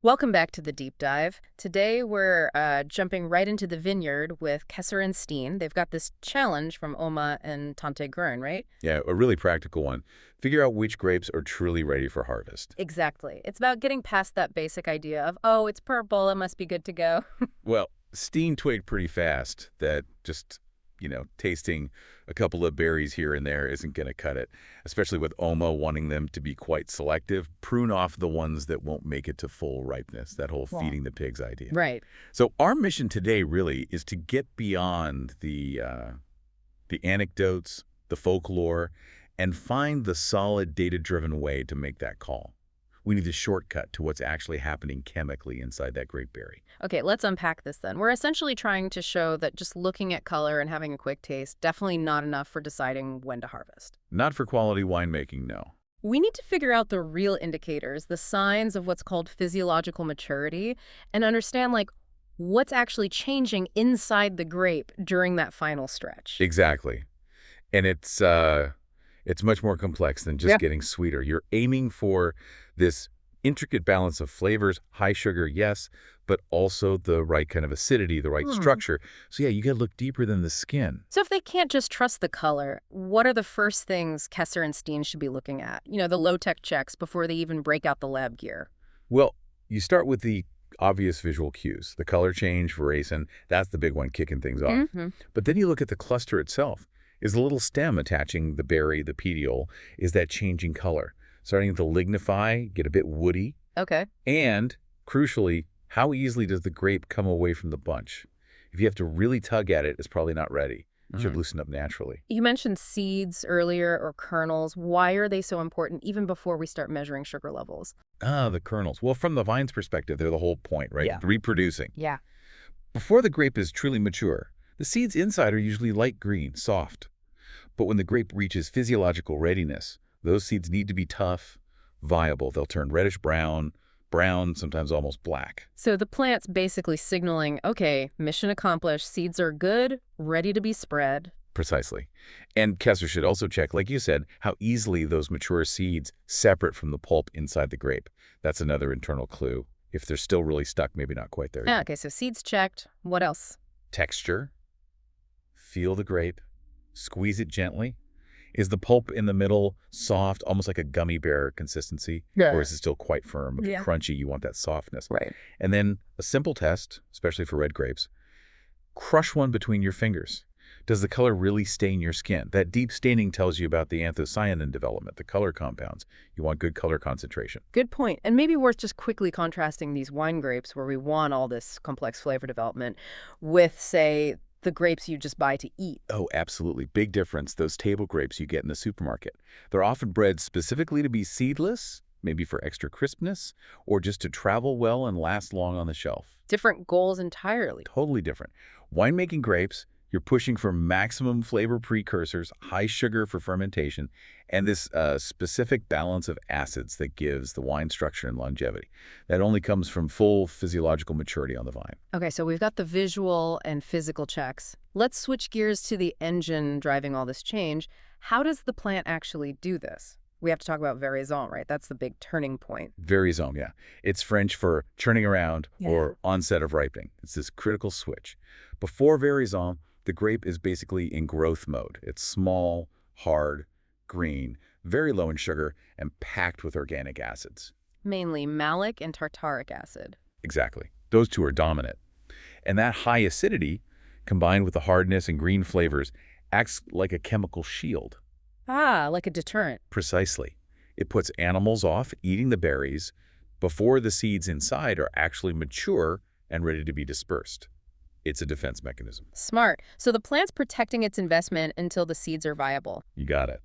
Welcome back to the deep dive. Today we're jumping right into the vineyard with Kesser and Steen. They've got this challenge from Oma and Tante Grön, right? Yeah, a really practical one. Figure out which grapes are truly ready for harvest. Exactly. It's about getting past that basic idea of, oh, it's purple, it must be good to go. Well, Steen twigged pretty fast that just, tasting a couple of berries here and there isn't going to cut it, especially with Oma wanting them to be quite selective. Prune off the ones that won't make it to full ripeness, that whole Wow. feeding the pigs idea. Right. So our mission today really is to get beyond the anecdotes, the folklore, and find the solid data-driven way to make that call. We need a shortcut to what's actually happening chemically inside that grape berry. Okay, let's unpack this then. We're essentially trying to show that just looking at color and having a quick taste, definitely not enough for deciding when to harvest. Not for quality winemaking, no. We need to figure out the real indicators, the signs of what's called physiological maturity, and understand, like, what's actually changing inside the grape during that final stretch. Exactly. And it's much more complex than just getting sweeter. You're aiming for this intricate balance of flavors, high sugar, yes, but also the right kind of acidity, the right structure. So yeah, you got to look deeper than the skin. So if they can't just trust the color, what are the first things Kesser and Steen should be looking at? You know, the low-tech checks before they even break out the lab gear. Well, you start with the obvious visual cues, the color change, veracin, that's the big one kicking things off. But then you look at the cluster itself. Is the little stem attaching the berry, the petiole, is that changing color? Starting to lignify, get a bit woody. Okay. And, crucially, how easily does the grape come away from the bunch? If you have to really tug at it, it's probably not ready. It should loosen up naturally. You mentioned seeds earlier or kernels. Why are they so important even before we start measuring sugar levels? Ah, the kernels. Well, from the vine's perspective, they're the whole point, right? Yeah. Reproducing. Yeah. Before the grape is truly mature, the seeds inside are usually light green, soft. But when the grape reaches physiological readiness, those seeds need to be tough, viable. They'll turn reddish-brown, brown, sometimes almost black. So the plant's basically signaling, okay, mission accomplished, seeds are good, ready to be spread. Precisely. And Kesser should also check, like you said, how easily those mature seeds separate from the pulp inside the grape. That's another internal clue. If they're still really stuck, maybe not quite there yet. Okay, so seeds checked. What else? Texture. Feel the grape. Squeeze it gently. Is the pulp in the middle soft, almost like a gummy bear consistency? Yeah. Or is it still quite firm, a bit Yeah. crunchy? You want that softness. Right. And then a simple test, especially for red grapes, crush one between your fingers. Does the color really stain your skin? That deep staining tells you about the anthocyanin development, the color compounds. You want good color concentration. Good point. And maybe worth just quickly contrasting these wine grapes where we want all this complex flavor development with, say, the grapes you just buy to eat. Oh, absolutely. Big difference. Those table grapes you get in the supermarket. They're often bred specifically to be seedless, maybe for extra crispness, or just to travel well and last long on the shelf. Different goals entirely. Totally different. Winemaking grapes, you're pushing for maximum flavor precursors, high sugar for fermentation, and this specific balance of acids that gives the wine structure and longevity. That only comes from full physiological maturity on the vine. Okay, so we've got the visual and physical checks. Let's switch gears to the engine driving all this change. How does the plant actually do this? We have to talk about veraison, right? That's the big turning point. Veraison, yeah. It's French for churning around or onset of ripening. It's this critical switch. Before veraison, the grape is basically in growth mode. It's small, hard, green, very low in sugar, and packed with organic acids. Mainly malic and tartaric acid. Exactly. Those two are dominant. And that high acidity, combined with the hardness and green flavors, acts like a chemical shield. Ah, like a deterrent. Precisely. It puts animals off eating the berries before the seeds inside are actually mature and ready to be dispersed. It's a defense mechanism. Smart. So the plant's protecting its investment until the seeds are viable. You got it.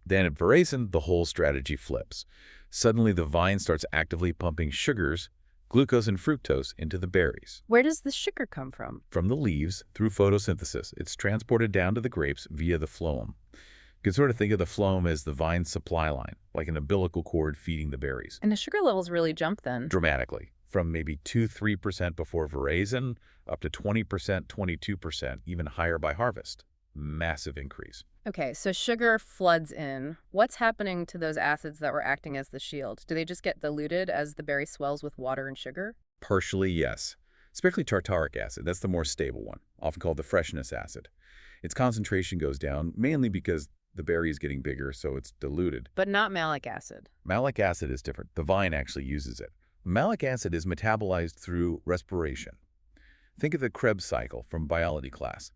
Then at veracin, the whole strategy flips. Suddenly, the vine starts actively pumping sugars, glucose and fructose, into the berries. Where does the sugar come from? From the leaves, through photosynthesis, it's transported down to the grapes via the phloem. You can sort of think of the phloem as the vine's supply line, like an umbilical cord feeding the berries. And the sugar levels really jump then. Dramatically. From maybe 2–3% before veracin, up to 20%, 22%, even higher by harvest. massive increase. Okay, so sugar floods in. What's happening to those acids that were acting as the shield? Do they just get diluted as the berry swells with water and sugar? Partially, yes. Especially tartaric acid, that's the more stable one, often called the freshness acid. Its concentration goes down mainly because the berry is getting bigger, so it's diluted. But not malic acid. Malic acid is different. The vine actually uses it. Malic acid is metabolized through respiration. Think of the Krebs cycle from biology class.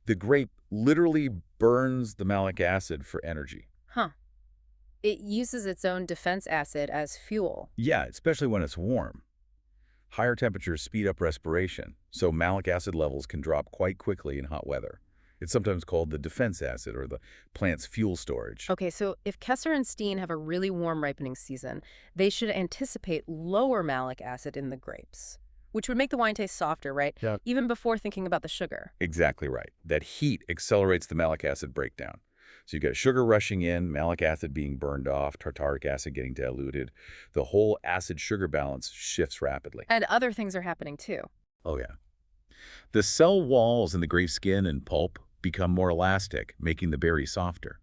The grape literally burns the malic acid for energy. Huh. It uses its own defense acid as fuel. Yeah, especially when it's warm. Higher temperatures speed up respiration, so malic acid levels can drop quite quickly in hot weather. It's sometimes called the defense acid or the plant's fuel storage. Okay, so if Kesser and Steen have a really warm ripening season, they should anticipate lower malic acid in the grapes, which would make the wine taste softer, right? Yeah. Even before thinking about the sugar. Exactly right. That heat accelerates the malic acid breakdown. So you've got sugar rushing in, malic acid being burned off, tartaric acid getting diluted. The whole acid-sugar balance shifts rapidly. And other things are happening too. Oh, yeah. The cell walls in the grape skin and pulp become more elastic, making the berry softer.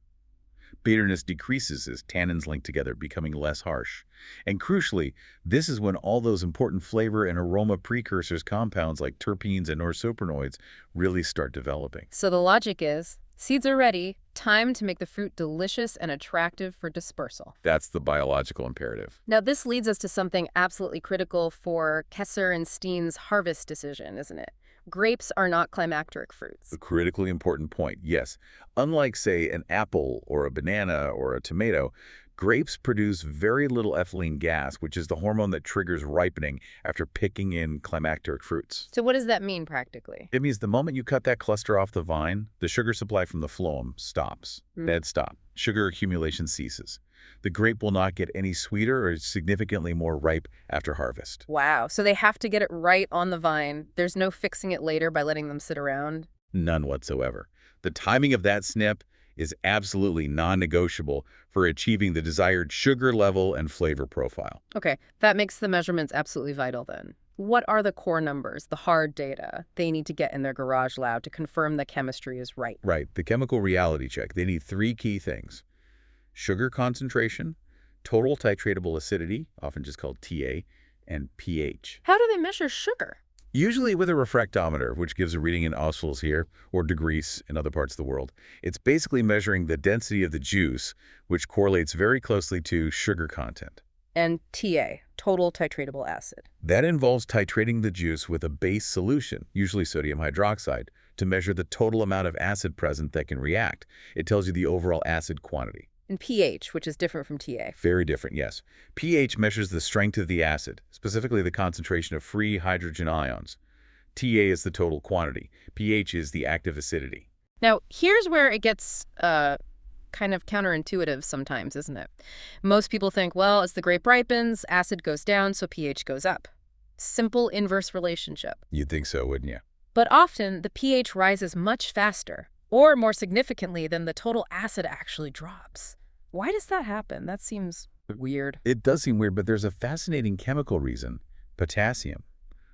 Bitterness decreases as tannins link together, becoming less harsh. And crucially, this is when all those important flavor and aroma precursors compounds like terpenes and norsoprenoids really start developing. So the logic is, seeds are ready, time to make the fruit delicious and attractive for dispersal. That's the biological imperative. Now this leads us to something absolutely critical for Kesser and Steen's harvest decision, isn't it? Grapes are not climacteric fruits. A critically important point, yes. Unlike, say, an apple or a banana or a tomato, grapes produce very little ethylene gas, which is the hormone that triggers ripening after picking in climacteric fruits. So what does that mean practically? It means the moment you cut that cluster off the vine, the sugar supply from the phloem stops. Dead stop. Sugar accumulation ceases. The grape will not get any sweeter or significantly more ripe after harvest. Wow, so they have to get it right on the vine. There's no fixing it later by letting them sit around? None whatsoever. The timing of that snip is absolutely non-negotiable for achieving the desired sugar level and flavor profile. Okay, that makes the measurements absolutely vital then. What are the core numbers, the hard data, they need to get in their garage lab to confirm the chemistry is right? Right, the chemical reality check. They need three key things: sugar concentration, total titratable acidity, often just called TA, and pH. How do they measure sugar? Usually with a refractometer, which gives a reading in oscills here, or degrees in other parts of the world. It's basically measuring the density of the juice, which correlates very closely to sugar content. And TA, total titratable acid. That involves titrating the juice with a base solution, usually sodium hydroxide, to measure the total amount of acid present that can react. It tells you the overall acid quantity. And pH, which is different from TA. Very different, yes. pH measures the strength of the acid, specifically the concentration of free hydrogen ions. TA is the total quantity. pH is the active acidity. Now, here's where it gets kind of counterintuitive sometimes, isn't it? Most people think, well, as the grape ripens, acid goes down, so pH goes up. Simple inverse relationship. You'd think so, wouldn't you? But often, the pH rises much faster, or more significantly than the total acid actually drops. Why does that happen? That seems weird. It does seem weird, but there's a fascinating chemical reason. Potassium,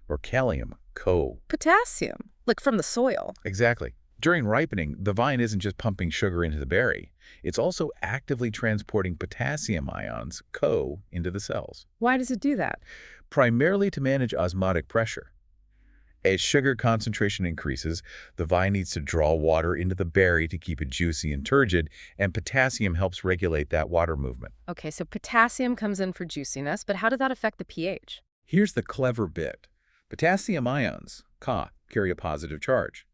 or kalium, Co. Potassium, like from the soil. Exactly. During ripening, the vine isn't just pumping sugar into the berry. It's also actively transporting potassium ions, Co, into the cells. Why does it do that? Primarily to manage osmotic pressure. As sugar concentration increases, the vine needs to draw water into the berry to keep it juicy and turgid, and potassium helps regulate that water movement. Okay, so potassium comes in for juiciness, but how does that affect the pH? Here's the clever bit. Potassium ions, Ka, carry a positive charge.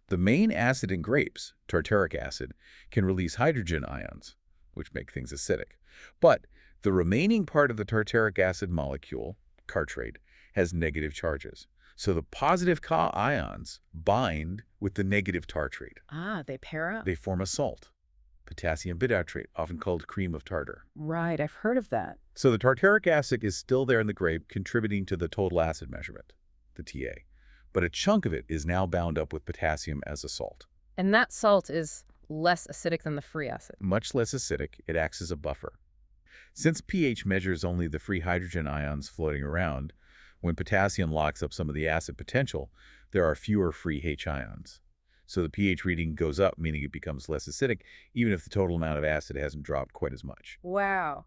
The main acid in grapes, tartaric acid, can release hydrogen ions, which make things acidic. But the remaining part of the tartaric acid molecule, tartrate, has negative charges. So the positive Ka ions bind with the negative tartrate. Ah, they pair up. They form a salt, potassium bitartrate, often called cream of tartar. Right, I've heard of that. So the tartaric acid is still there in the grape, contributing to the total acid measurement, the TA. But a chunk of it is now bound up with potassium as a salt. And that salt is less acidic than the free acid. Much less acidic, it acts as a buffer. Since pH measures only the free hydrogen ions floating around, when potassium locks up some of the acid potential, there are fewer free H ions. So the pH reading goes up, meaning it becomes less acidic, even if the total amount of acid hasn't dropped quite as much. Wow.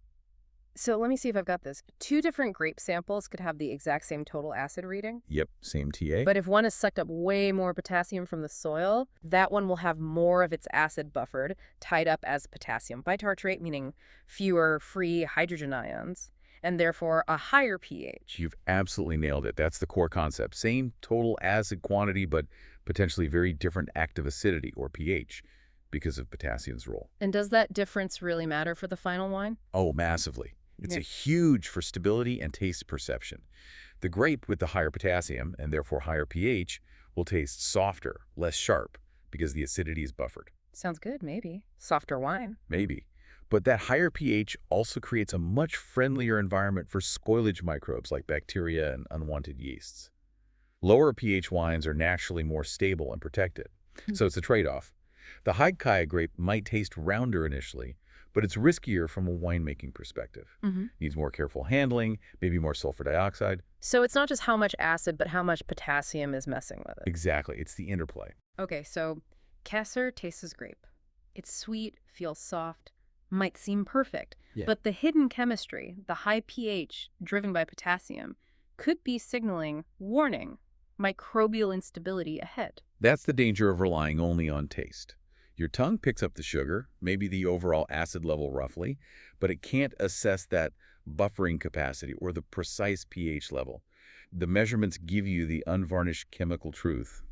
So let me see if I've got this. Two different grape samples could have the exact same total acid reading. Yep, same TA. But if one has sucked up way more potassium from the soil, that one will have more of its acid buffered, tied up as potassium bitartrate, meaning fewer free hydrogen ions, and therefore a higher pH. You've absolutely nailed it. That's the core concept. Same total acid quantity, but potentially very different active acidity, or pH, because of potassium's role. And does that difference really matter for the final wine? Oh, massively. It's Yeah. a huge for stability and taste perception. The grape with the higher potassium, and therefore higher pH, will taste softer, less sharp, because the acidity is buffered. Sounds good, maybe. Softer wine. Maybe. But that higher pH also creates a much friendlier environment for spoilage microbes like bacteria and unwanted yeasts. Lower pH wines are naturally more stable and protected. So it's a trade-off. The high Kaya grape might taste rounder initially, but it's riskier from a winemaking perspective. Needs more careful handling, maybe more sulfur dioxide. So it's not just how much acid, but how much potassium is messing with it. Exactly. It's the interplay. Okay, so Kesser tastes as grape. It's sweet, feels soft, might seem perfect, Yeah. but the hidden chemistry, the high pH driven by potassium, could be signaling warning, microbial instability ahead. That's the danger of relying only on taste. Your tongue picks up the sugar, maybe the overall acid level roughly, but it can't assess that buffering capacity or the precise pH level. The measurements give you the unvarnished chemical truth,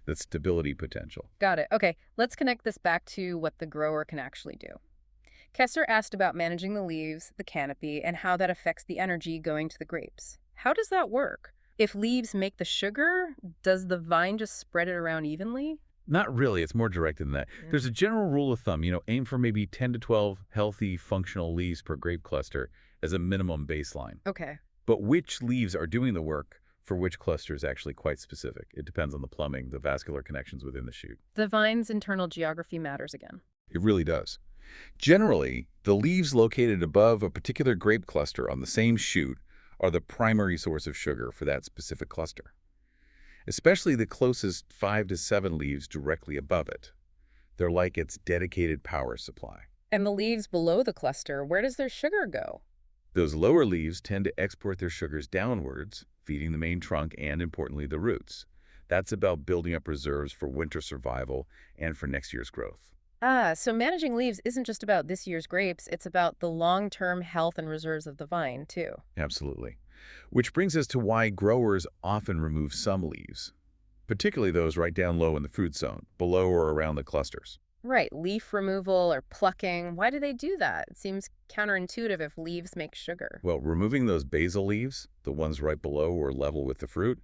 the stability potential. Got it. Okay, let's connect this back to what the grower can actually do. Kesser asked about managing the leaves, the canopy, and how that affects the energy going to the grapes. How does that work? If leaves make the sugar, does the vine just spread it around evenly? Not really. It's more direct than that. Yeah. There's a general rule of thumb, aim for maybe 10 to 12 healthy, functional leaves per grape cluster as a minimum baseline. Okay. But which leaves are doing the work for which cluster is actually quite specific. It depends on the plumbing, the vascular connections within the shoot. The vine's internal geography matters again. It really does. Generally, the leaves located above a particular grape cluster on the same shoot are the primary source of sugar for that specific cluster, especially the closest 5 to 7 leaves directly above it. They're like its dedicated power supply. And the leaves below the cluster, where does their sugar go? Those lower leaves tend to export their sugars downwards, feeding the main trunk and, importantly, the roots. That's about building up reserves for winter survival and for next year's growth. Ah, so managing leaves isn't just about this year's grapes, it's about the long-term health and reserves of the vine, too. Absolutely. Which brings us to why growers often remove some leaves, particularly those right down low in the fruit zone, below or around the clusters. Right, leaf removal or plucking. Why do they do that? It seems counterintuitive if leaves make sugar. Well, removing those basal leaves, the ones right below or level with the fruit,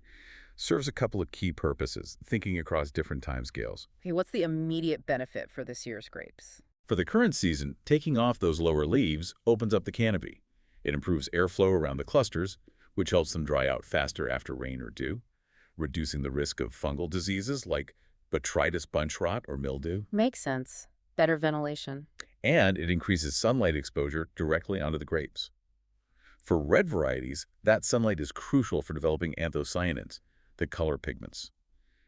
serves a couple of key purposes, thinking across different timescales. Okay, what's the immediate benefit for this year's grapes? For the current season, taking off those lower leaves opens up the canopy. It improves airflow around the clusters, which helps them dry out faster after rain or dew, reducing the risk of fungal diseases like botrytis bunch rot or mildew. Makes sense. Better ventilation. And it increases sunlight exposure directly onto the grapes. For red varieties, that sunlight is crucial for developing anthocyanins, the color pigments.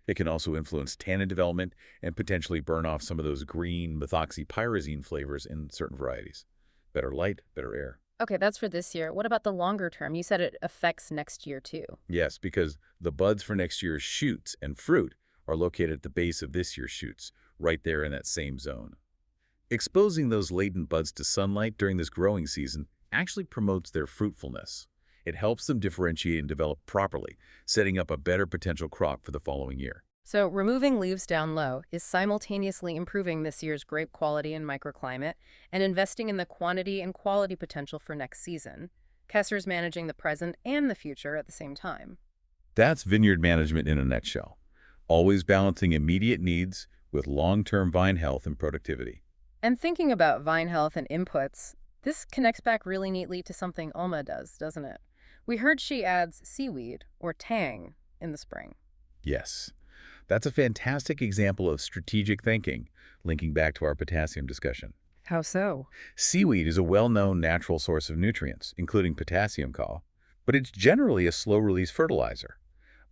It can also influence tannin development and potentially burn off some of those green methoxypyrazine flavors in certain varieties. Better light, better air. Okay, that's for this year. What about the longer term? You said it affects next year, too. Yes, because the buds for next year's shoots and fruit are located at the base of this year's shoots, right there in that same zone. Exposing those latent buds to sunlight during this growing season actually promotes their fruitfulness. It helps them differentiate and develop properly, setting up a better potential crop for the following year. So removing leaves down low is simultaneously improving this year's grape quality and microclimate and investing in the quantity and quality potential for next season. Kesser's managing the present and the future at the same time. That's vineyard management in a nutshell. Always balancing immediate needs with long-term vine health and productivity. And thinking about vine health and inputs, this connects back really neatly to something Alma does, doesn't it? We heard she adds seaweed, or tang, in the spring. Yes. That's a fantastic example of strategic thinking, linking back to our potassium discussion. How so? Seaweed is a well-known natural source of nutrients, including potassium, but it's generally a slow-release fertilizer.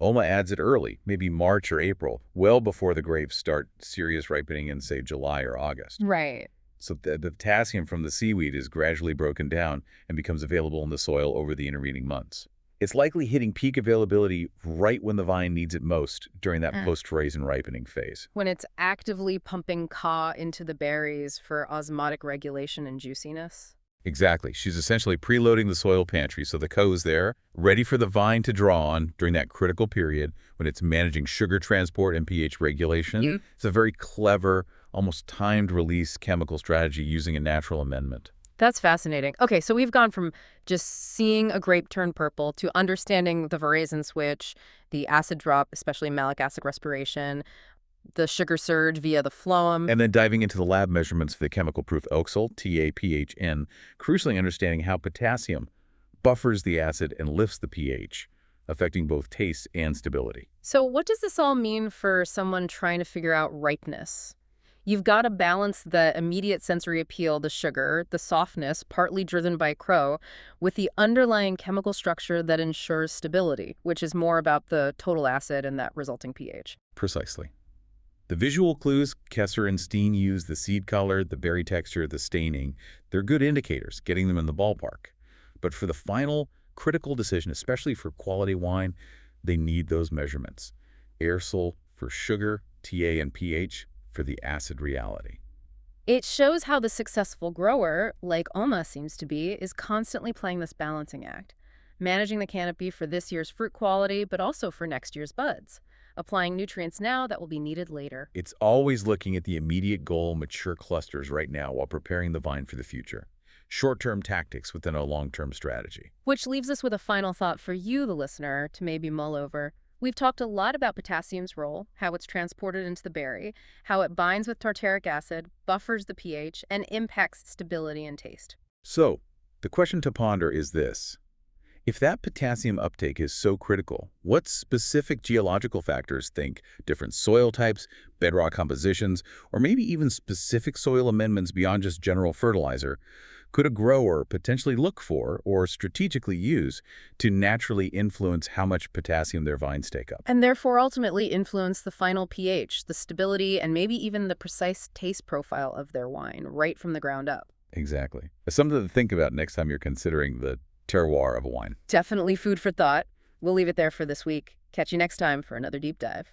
Oma adds it early, maybe March or April, well before the grapes start serious ripening in, say, July or August. Right. So the potassium from the seaweed is gradually broken down and becomes available in the soil over the intervening months. It's likely hitting peak availability right when the vine needs it most during that post-raisin ripening phase. When it's actively pumping Ka into the berries for osmotic regulation and juiciness? Exactly. She's essentially preloading the soil pantry so the Ko is there, ready for the vine to draw on during that critical period when it's managing sugar transport and pH regulation. It's a very clever, almost timed release chemical strategy using a natural amendment. That's fascinating. Okay, so we've gone from just seeing a grape turn purple to understanding the veraison switch, the acid drop, especially malic acid respiration, the sugar surge via the phloem. And then diving into the lab measurements for the chemical proof oxal, TAPHN, crucially understanding how potassium buffers the acid and lifts the pH, affecting both taste and stability. So what does this all mean for someone trying to figure out ripeness? You've got to balance the immediate sensory appeal, the sugar, the softness, partly driven by Crow, with the underlying chemical structure that ensures stability, which is more about the total acid and that resulting pH. Precisely. The visual clues Kesser and Steen use, the seed color, the berry texture, the staining, they're good indicators, getting them in the ballpark. But for the final critical decision, especially for quality wine, they need those measurements. Aerosol for sugar, TA and pH for the acid reality. It shows how the successful grower, like Oma seems to be, is constantly playing this balancing act, managing the canopy for this year's fruit quality, but also for next year's buds, applying nutrients now that will be needed later. It's always looking at the immediate goal, mature clusters right now while preparing the vine for the future. Short-term tactics within a long-term strategy. Which leaves us with a final thought for you, the listener, to maybe mull over. We've talked a lot about potassium's role, how it's transported into the berry, how it binds with tartaric acid, buffers the pH, and impacts stability and taste. So, the question to ponder is this. If that potassium uptake is so critical, what specific geological factors, think different soil types, bedrock compositions, or maybe even specific soil amendments beyond just general fertilizer, could a grower potentially look for or strategically use to naturally influence how much potassium their vines take up? And therefore ultimately influence the final pH, the stability, and maybe even the precise taste profile of their wine right from the ground up. Exactly. It's something to think about next time you're considering the terroir of a wine. Definitely food for thought. We'll leave it there for this week. Catch you next time for another deep dive.